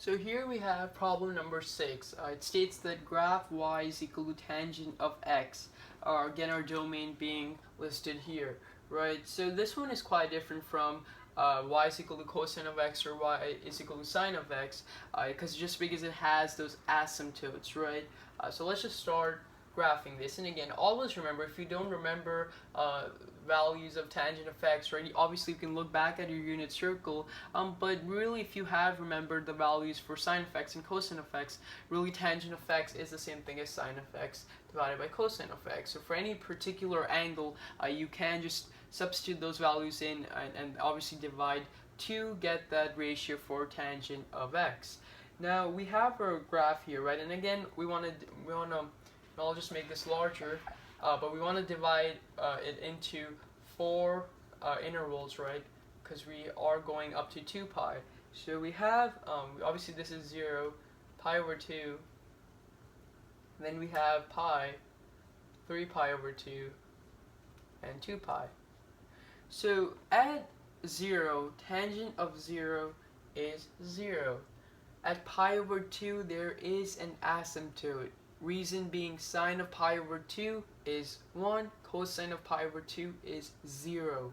So here we have problem number 6. It states that graph y is equal to tangent of x. Again, our domain being listed here, right? So this one is quite different from y is equal to cosine of x or y is equal to sine of x, just because it has those asymptotes, right? So let's just start graphing this. And again, always remember, if you don't remember values of tangent of x, right, obviously you can look back at your unit circle, but really if you have remembered the values for sine of x and cosine of x, really tangent of x is the same thing as sine of x divided by cosine of x. So for any particular angle, you can just substitute those values in and obviously divide to get that ratio for tangent of x. Now we have our graph here, right? And again, I'll just make this larger, but we want to divide it into 4 intervals, right? Because we are going up to 2 pi. So we have, obviously this is 0, pi over 2, then we have pi, 3 pi over 2, and 2 pi. So at 0, tangent of 0 is 0. At pi over 2, there is an asymptote. Reason being sine of pi over 2 is 1, cosine of pi over 2 is 0.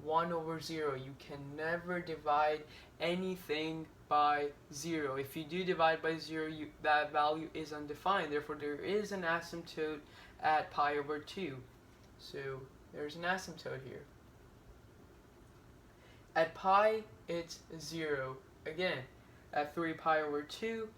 1 over 0. You can never divide anything by 0. If you do divide by 0, that value is undefined. Therefore, there is an asymptote at pi over 2. So there's an asymptote here. At pi, it's 0. Again, at 3 pi over 2,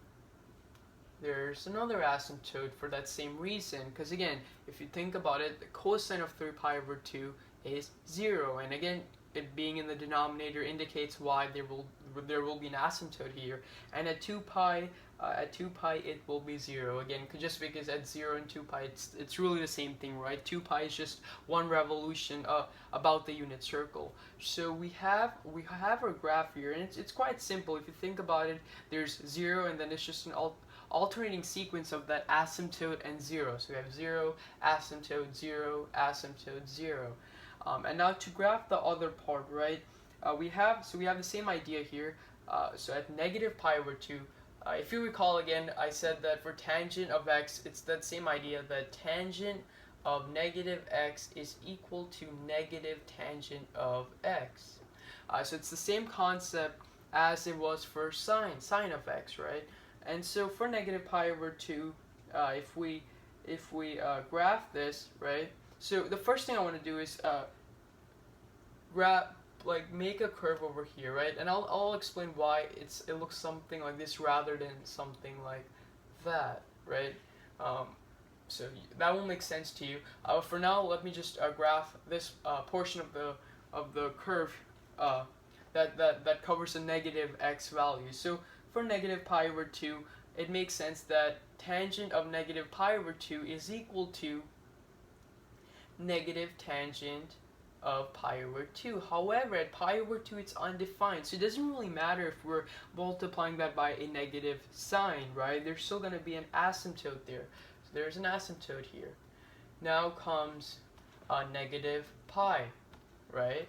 there's another asymptote for that same reason, because again, if you think about it, the cosine of 3 pi over 2 is 0, and again, it being in the denominator indicates why there will be an asymptote here. And at 2 pi it will be 0 again, just because at 0 and 2 pi it's really the same thing, right? 2 pi is just one revolution about the unit circle. So we have our graph here, and it's quite simple. If you think about it, there's 0 and then it's just an alternating sequence of that asymptote and 0. So we have 0, asymptote, 0, asymptote, 0. And now to graph the other part, right? We have the same idea here. So at negative pi over 2, if you recall again, I said that for tangent of x, it's that same idea that tangent of negative x is equal to negative tangent of x. So it's the same concept as it was for sine of x, right? And so for negative pi over 2, if we graph this, right? So the first thing I want to do is make a curve over here, right? And I'll explain why it looks something like this rather than something like that, right? So that will make sense to you. For now, let me just graph this portion of the curve that covers the negative x value. So for negative pi over 2, it makes sense that tangent of negative pi over 2 is equal to negative tangent of pi over 2. However, at pi over 2 it's undefined, so it doesn't really matter if we're multiplying that by a negative sign, right? There's still going to be an asymptote there. So there's an asymptote here. Now comes negative pi, right?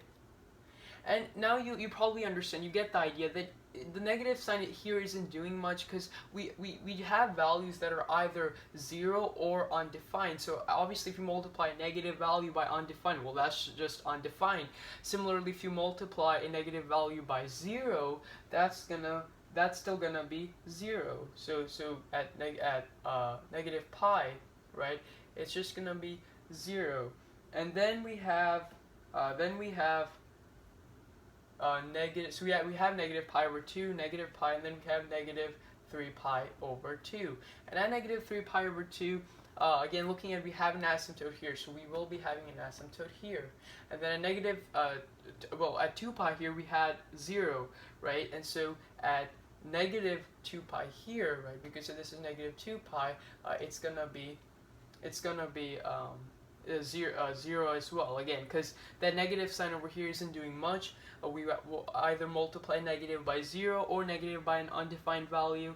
And now you probably understand, you get the idea that the negative sign here isn't doing much because we have values that are either 0 or undefined. So obviously if you multiply a negative value by undefined, well, that's just undefined. Similarly, if you multiply a negative value by 0, that's still gonna be 0. So at negative pi, right, it's just gonna be 0. And then we have negative, so we have negative pi over 2, negative pi, and then we have negative 3 pi over 2. And at negative 3 pi over 2, again, looking at, we have an asymptote here, so we will be having an asymptote here. And then a negative, at 2 pi here, we had 0, right? And so at negative 2 pi here, right, because this is negative 2 pi, it's gonna be 0 as well, again, because that negative sign over here isn't doing much. We will either multiply negative by 0 or negative by an undefined value.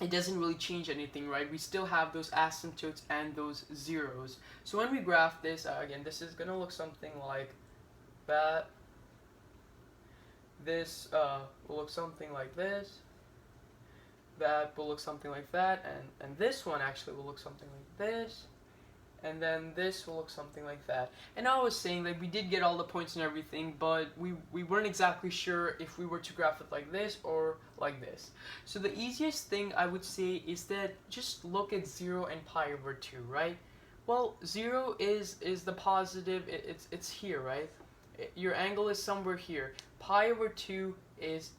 It doesn't really change anything, right? We still have those asymptotes and those zeros. So when we graph this, again, this is going to look something like that. this will look something like this, that will look something like that, and this one actually will look something like this, and then this will look something like that. And I was saying that we did get all the points and everything, but we weren't exactly sure if we were to graph it like this or like this. So the easiest thing I would say is that just look at 0 and pi over 2, right? Well, 0 is the positive, it's here, right? Your angle is somewhere here. Pi over 2 is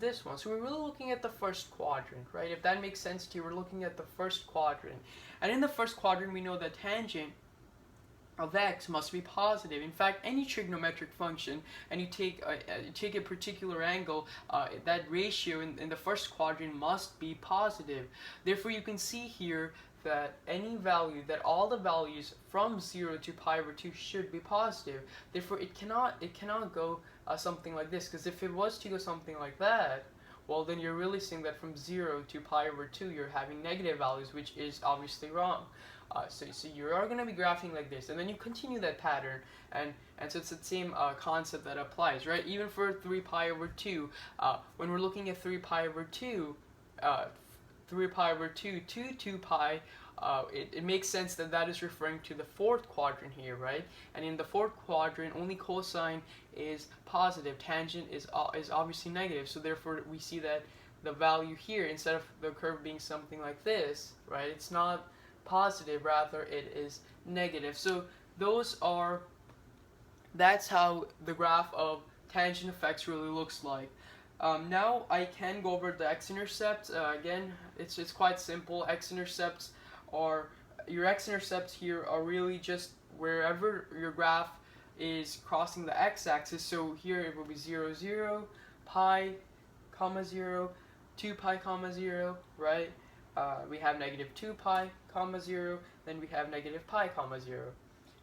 this one. So we're really looking at the first quadrant, right? If that makes sense to you, we're looking at the first quadrant. And in the first quadrant, we know that tangent of x must be positive. In fact, any trigonometric function, and you take a particular angle, that ratio in the first quadrant must be positive. Therefore, you can see here that any value, that all the values from 0 to pi over 2 should be positive. Therefore, it cannot go something like this, because if it was to go something like that, well, then you're really seeing that from 0 to pi over 2 you're having negative values, which is obviously wrong. So you are going to be graphing like this, and then you continue that pattern, and so it's the same concept that applies, right? Even for 3 pi over 2, when we're looking at 3 pi over 2, 3 pi over 2 to 2 pi, it makes sense that that is referring to the fourth quadrant here, right? And in the fourth quadrant, only cosine is positive, tangent is obviously negative, so therefore we see that the value here, instead of the curve being something like this, right, it's not positive, rather it is negative. So that's how the graph of tangent of x really looks like. Now I can go over the x-intercept. Again, it's quite simple. X-intercepts are, your x-intercepts here are really just wherever your graph is crossing the x-axis. So here it will be 0, 0, pi, comma 0, 2 pi, comma 0, right? We have negative 2 pi, comma 0, then we have negative pi, comma 0.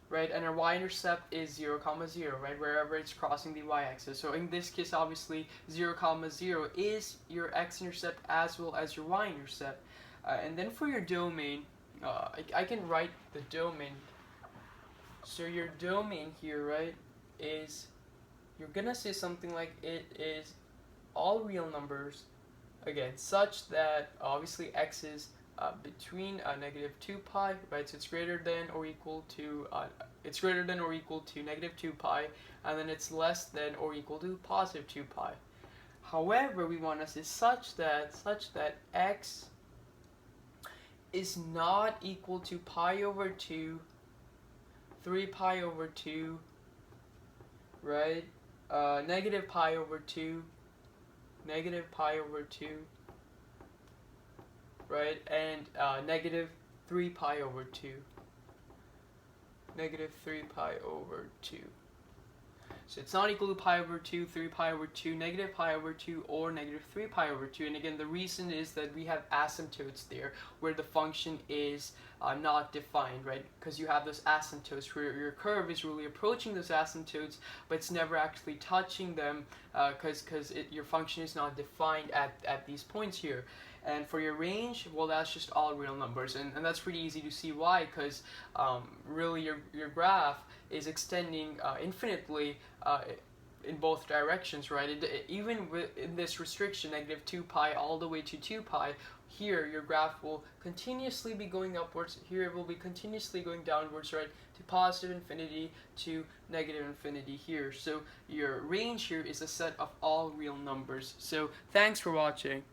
Right, and our y-intercept is 0, 0, right, wherever it's crossing the y-axis. So in this case, obviously, 0, 0 is your x-intercept as well as your y-intercept. And then for your domain, I can write the domain. So your domain here, right, is, you're gonna say something like it is all real numbers, again, such that obviously x is between negative 2 pi, right? So it's greater than or equal to negative 2 pi, and then it's less than or equal to positive 2 pi. However, we want to say such that x is not equal to pi over 2, 3 pi over 2, right? Negative pi over 2, negative pi over 2, right, and negative 3 pi over 2. Negative 3 pi over 2. So it's not equal to pi over 2, 3 pi over 2, negative pi over 2, or negative 3 pi over 2. And again, the reason is that we have asymptotes there, where the function is not defined, right? Because you have those asymptotes where your curve is really approaching those asymptotes, but it's never actually touching them, because your function is not defined at these points here. And for your range, well, that's just all real numbers, and that's pretty easy to see why, because really your graph is extending infinitely in both directions, right? Even in this restriction, negative 2 pi all the way to 2 pi, here your graph will continuously be going upwards, here it will be continuously going downwards, right, to positive infinity to negative infinity here. So your range here is a set of all real numbers. So thanks for watching.